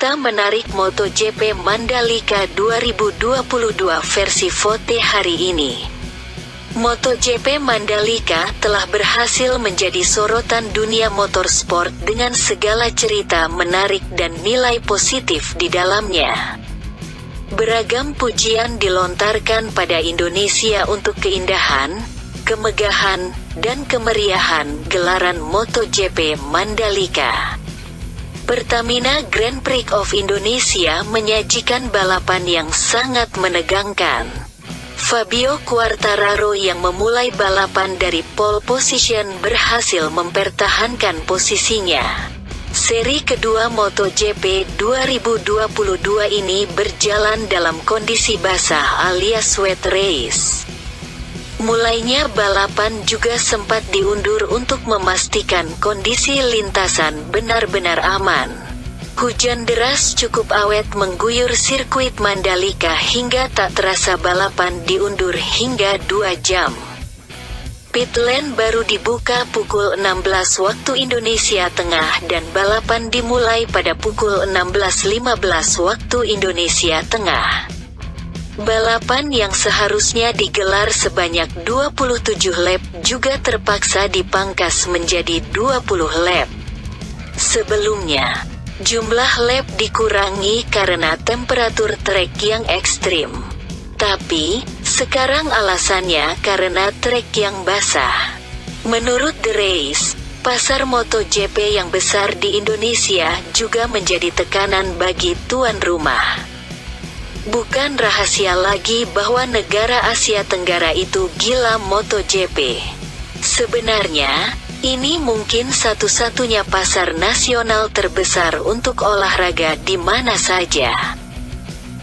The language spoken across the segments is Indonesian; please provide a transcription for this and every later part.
Cerita menarik MotoGP Mandalika 2022 versi VOTE hari ini. MotoGP Mandalika telah berhasil menjadi sorotan dunia motorsport dengan segala cerita menarik dan nilai positif di dalamnya. Beragam pujian dilontarkan pada Indonesia untuk keindahan, kemegahan, dan kemeriahan gelaran MotoGP Mandalika. Pertamina Grand Prix of Indonesia menyajikan balapan yang sangat menegangkan. Fabio Quartararo yang memulai balapan dari pole position berhasil mempertahankan posisinya. Seri kedua MotoGP 2022 ini berjalan dalam kondisi basah alias wet race. Mulainya balapan juga sempat diundur untuk memastikan kondisi lintasan benar-benar aman. Hujan deras cukup awet mengguyur sirkuit Mandalika hingga tak terasa balapan diundur hingga 2 jam. Pit lane baru dibuka pukul 16 waktu Indonesia Tengah dan balapan dimulai pada pukul 16.15 waktu Indonesia Tengah. Balapan yang seharusnya digelar sebanyak 27 lap juga terpaksa dipangkas menjadi 20 lap. Sebelumnya, jumlah lap dikurangi karena temperatur trek yang ekstrim. Tapi, sekarang alasannya karena trek yang basah. Menurut The Race, pasar MotoGP yang besar di Indonesia juga menjadi tekanan bagi tuan rumah. Bukan rahasia lagi bahwa negara Asia Tenggara itu gila MotoGP. Sebenarnya, ini mungkin satu-satunya pasar nasional terbesar untuk olahraga di mana saja.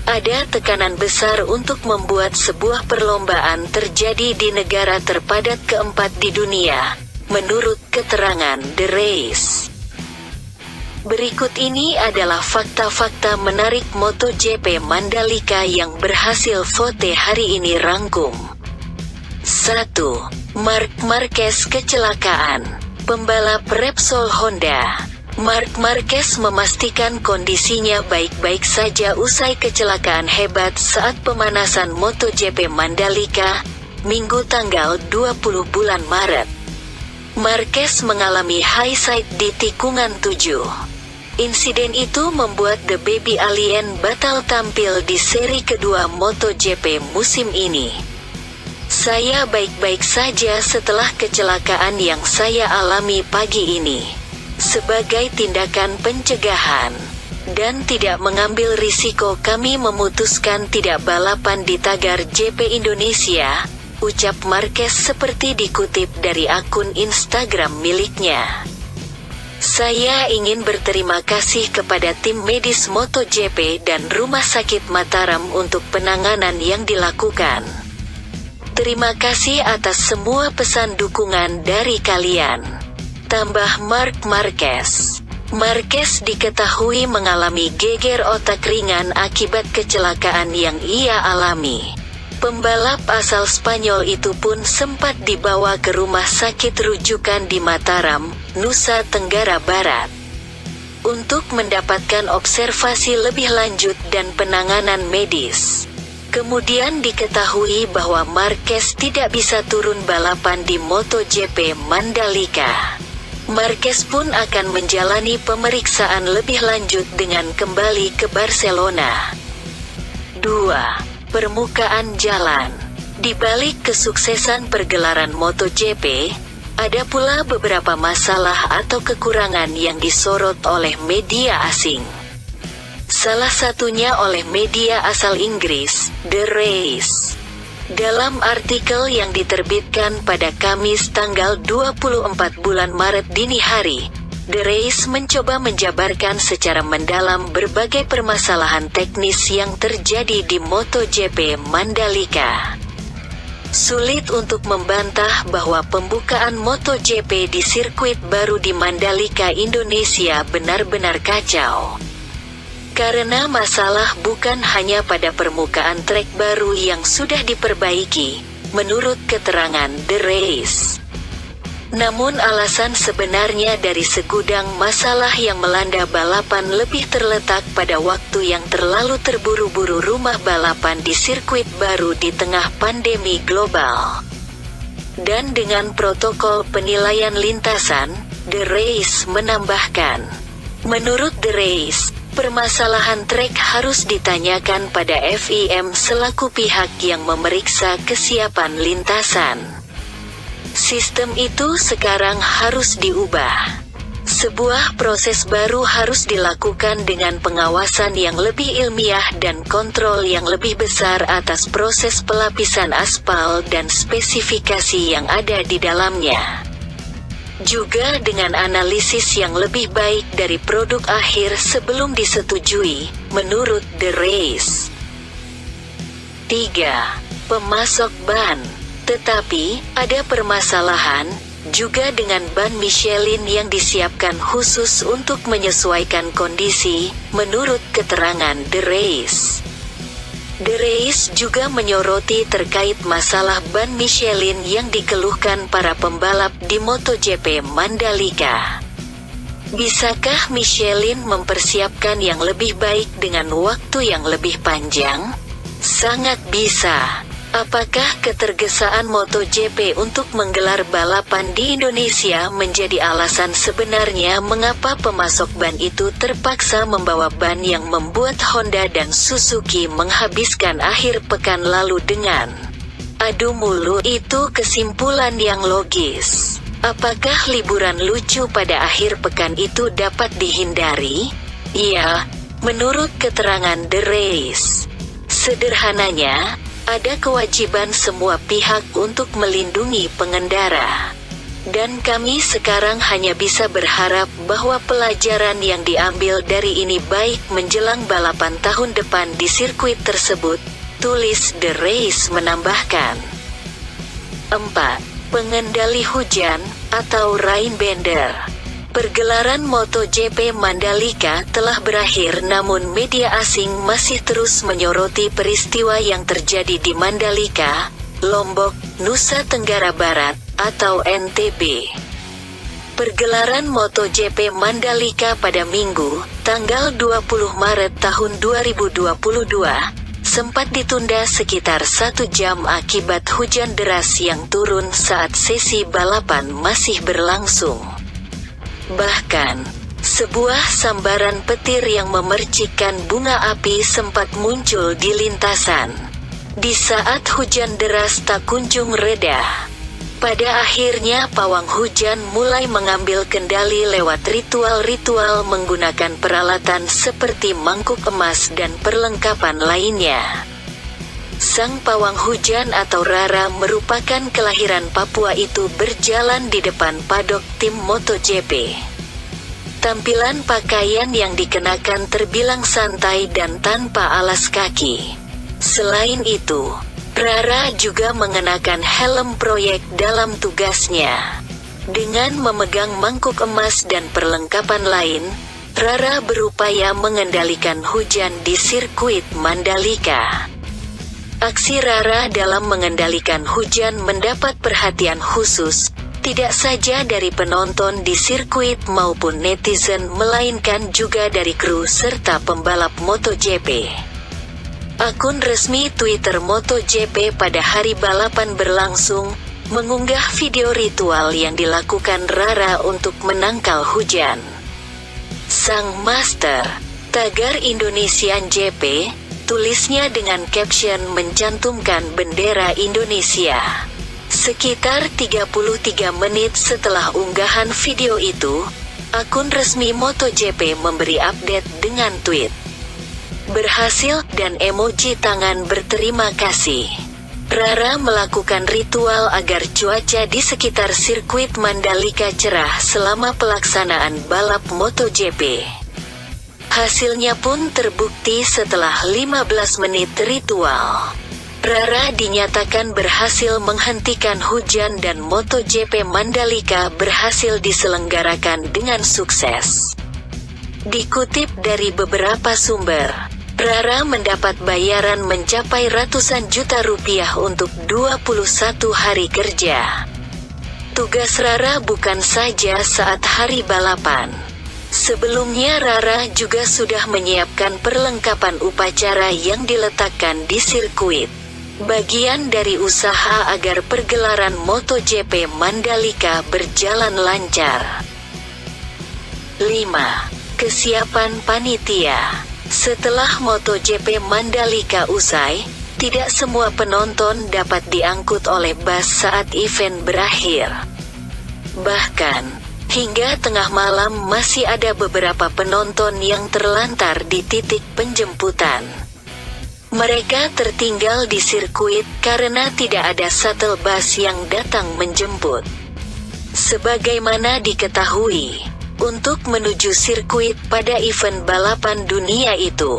Ada tekanan besar untuk membuat sebuah perlombaan terjadi di negara terpadat keempat di dunia, menurut keterangan The Race. Berikut ini adalah fakta-fakta menarik MotoGP Mandalika yang berhasil VOTE hari ini rangkum. 1. Marc Marquez kecelakaan. Pembalap Repsol Honda. Marc Marquez memastikan kondisinya baik-baik saja usai kecelakaan hebat saat pemanasan MotoGP Mandalika, Minggu tanggal 20 bulan Maret. Marquez mengalami high side di tikungan 7. Insiden itu membuat The Baby Alien batal tampil di seri kedua MotoGP musim ini. Saya baik-baik saja setelah kecelakaan yang saya alami pagi ini. Sebagai tindakan pencegahan dan tidak mengambil risiko, kami memutuskan tidak balapan di tagar GP Indonesia, ucap Marquez seperti dikutip dari akun Instagram miliknya. Saya ingin berterima kasih kepada tim medis MotoGP dan Rumah Sakit Mataram untuk penanganan yang dilakukan. Terima kasih atas semua pesan dukungan dari kalian. Tambah Marc Marquez. Marquez diketahui mengalami geger otak ringan akibat kecelakaan yang ia alami. Pembalap asal Spanyol itu pun sempat dibawa ke rumah sakit rujukan di Mataram, Nusa Tenggara Barat, untuk mendapatkan observasi lebih lanjut dan penanganan medis. Kemudian diketahui bahwa Marquez tidak bisa turun balapan di MotoGP Mandalika. Marquez pun akan menjalani pemeriksaan lebih lanjut dengan kembali ke Barcelona. 2. Permukaan jalan. Di balik kesuksesan pergelaran MotoGP, ada pula beberapa masalah atau kekurangan yang disorot oleh media asing. Salah satunya oleh media asal Inggris, The Race. Dalam artikel yang diterbitkan pada Kamis tanggal 24 bulan Maret dini hari, The Race mencoba menjabarkan secara mendalam berbagai permasalahan teknis yang terjadi di MotoGP Mandalika. Sulit untuk membantah bahwa pembukaan MotoGP di sirkuit baru di Mandalika, Indonesia benar-benar kacau. Karena masalah bukan hanya pada permukaan trek baru yang sudah diperbaiki, menurut keterangan The Race. Namun alasan sebenarnya dari segudang masalah yang melanda balapan lebih terletak pada waktu yang terlalu terburu-buru rumah balapan di sirkuit baru di tengah pandemi global. Dan dengan protokol penilaian lintasan, The Race menambahkan, menurut The Race, permasalahan trek harus ditanyakan pada FIM selaku pihak yang memeriksa kesiapan lintasan. Sistem itu sekarang harus diubah. Sebuah proses baru harus dilakukan dengan pengawasan yang lebih ilmiah dan kontrol yang lebih besar atas proses pelapisan aspal dan spesifikasi yang ada di dalamnya. Juga dengan analisis yang lebih baik dari produk akhir sebelum disetujui, menurut The Race. 3. Pemasok ban. Tetapi, ada permasalahan, juga dengan ban Michelin yang disiapkan khusus untuk menyesuaikan kondisi, menurut keterangan The Race. The Race juga menyoroti terkait masalah ban Michelin yang dikeluhkan para pembalap di MotoGP Mandalika. Bisakah Michelin mempersiapkan yang lebih baik dengan waktu yang lebih panjang? Sangat bisa. Apakah ketergesaan MotoGP untuk menggelar balapan di Indonesia menjadi alasan sebenarnya mengapa pemasok ban itu terpaksa membawa ban yang membuat Honda dan Suzuki menghabiskan akhir pekan lalu dengan adu mulut? Itu kesimpulan yang logis. Apakah liburan lucu pada akhir pekan itu dapat dihindari? Ya, menurut keterangan The Race. Sederhananya, ada kewajiban semua pihak untuk melindungi pengendara. Dan kami sekarang hanya bisa berharap bahwa pelajaran yang diambil dari ini baik menjelang balapan tahun depan di sirkuit tersebut, tulis The Race menambahkan. 4. Pengendali hujan, atau rainbender. Pergelaran MotoGP Mandalika telah berakhir namun media asing masih terus menyoroti peristiwa yang terjadi di Mandalika, Lombok, Nusa Tenggara Barat, atau NTB. Pergelaran MotoGP Mandalika pada Minggu, tanggal 20 Maret tahun 2022, sempat ditunda sekitar 1 jam akibat hujan deras yang turun saat sesi balapan masih berlangsung. Bahkan, sebuah sambaran petir yang memercikkan bunga api sempat muncul di lintasan. Di saat hujan deras tak kunjung reda. Pada akhirnya pawang hujan mulai mengambil kendali lewat ritual-ritual menggunakan peralatan seperti mangkuk emas dan perlengkapan lainnya. Sang pawang hujan atau Rara merupakan kelahiran Papua itu berjalan di depan padok tim MotoGP. Tampilan pakaian yang dikenakan terbilang santai dan tanpa alas kaki. Selain itu, Rara juga mengenakan helm proyek dalam tugasnya. Dengan memegang mangkuk emas dan perlengkapan lain, Rara berupaya mengendalikan hujan di sirkuit Mandalika. Aksi Rara dalam mengendalikan hujan mendapat perhatian khusus, tidak saja dari penonton di sirkuit maupun netizen melainkan juga dari kru serta pembalap MotoGP. Akun resmi Twitter MotoGP pada hari balapan berlangsung, mengunggah video ritual yang dilakukan Rara untuk menangkal hujan. Sang Master, tagar Indonesian GP, tulisnya dengan caption mencantumkan bendera Indonesia. Sekitar 33 menit setelah unggahan video itu, akun resmi MotoGP memberi update dengan tweet berhasil dan emoji tangan berterima kasih. Rara melakukan ritual agar cuaca di sekitar sirkuit Mandalika cerah selama pelaksanaan balap MotoGP. Hasilnya pun terbukti setelah 15 menit ritual. Rara dinyatakan berhasil menghentikan hujan dan MotoGP Mandalika berhasil diselenggarakan dengan sukses. Dikutip dari beberapa sumber, Rara mendapat bayaran mencapai ratusan juta rupiah untuk 21 hari kerja. Tugas Rara bukan saja saat hari balapan. Sebelumnya Rara juga sudah menyiapkan perlengkapan upacara yang diletakkan di sirkuit. Bagian dari usaha agar pergelaran MotoGP Mandalika berjalan lancar. 5. Kesiapan panitia. Setelah MotoGP Mandalika usai, tidak semua penonton dapat diangkut oleh bus saat event berakhir. Bahkan, hingga tengah malam masih ada beberapa penonton yang terlantar di titik penjemputan. Mereka tertinggal di sirkuit karena tidak ada shuttle bus yang datang menjemput. Sebagaimana diketahui, untuk menuju sirkuit pada event balapan dunia itu,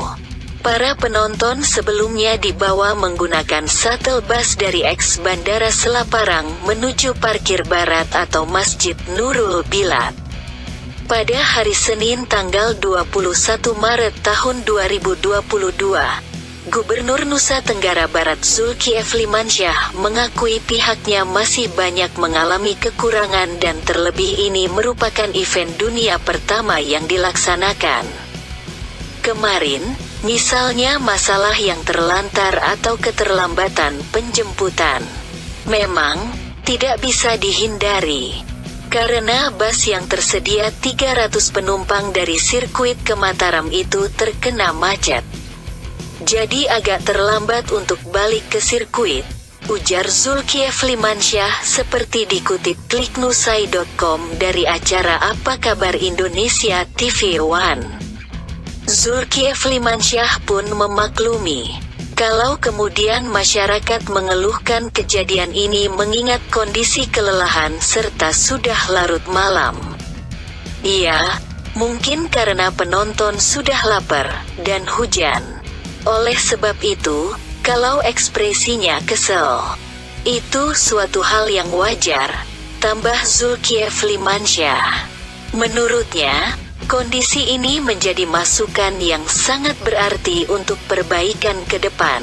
para penonton sebelumnya dibawa menggunakan shuttle bus dari eks Bandara Selaparang menuju Parkir Barat atau Masjid Nurul Bilad. Pada hari Senin tanggal 21 Maret tahun 2022, Gubernur Nusa Tenggara Barat Zulkifli Mansyah mengakui pihaknya masih banyak mengalami kekurangan dan terlebih ini merupakan event dunia pertama yang dilaksanakan. Kemarin, misalnya masalah yang terlantar atau keterlambatan penjemputan. Memang, tidak bisa dihindari. Karena bus yang tersedia 300 penumpang dari sirkuit ke Mataram itu terkena macet. Jadi agak terlambat untuk balik ke sirkuit, ujar Zulkifli Mansyah seperti dikutip kliknusai.com dari acara Apa Kabar Indonesia TV One. Zulkifli Mansyah pun memaklumi, kalau kemudian masyarakat mengeluhkan kejadian ini mengingat kondisi kelelahan serta sudah larut malam. Iya, mungkin karena penonton sudah lapar dan hujan. Oleh sebab itu, kalau ekspresinya kesel, itu suatu hal yang wajar, tambah Zulkifli Mansyah. Menurutnya, kondisi ini menjadi masukan yang sangat berarti untuk perbaikan ke depan.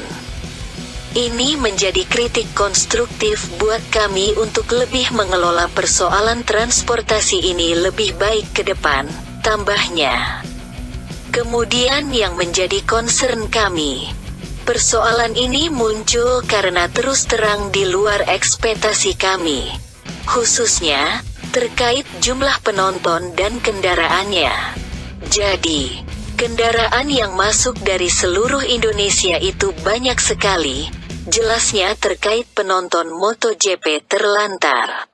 Ini menjadi kritik konstruktif buat kami untuk lebih mengelola persoalan transportasi ini lebih baik ke depan, tambahnya. Kemudian yang menjadi concern kami, persoalan ini muncul karena terus terang di luar ekspektasi kami, khususnya terkait jumlah penonton dan kendaraannya. Jadi, kendaraan yang masuk dari seluruh Indonesia itu banyak sekali, jelasnya terkait penonton MotoGP terlantar.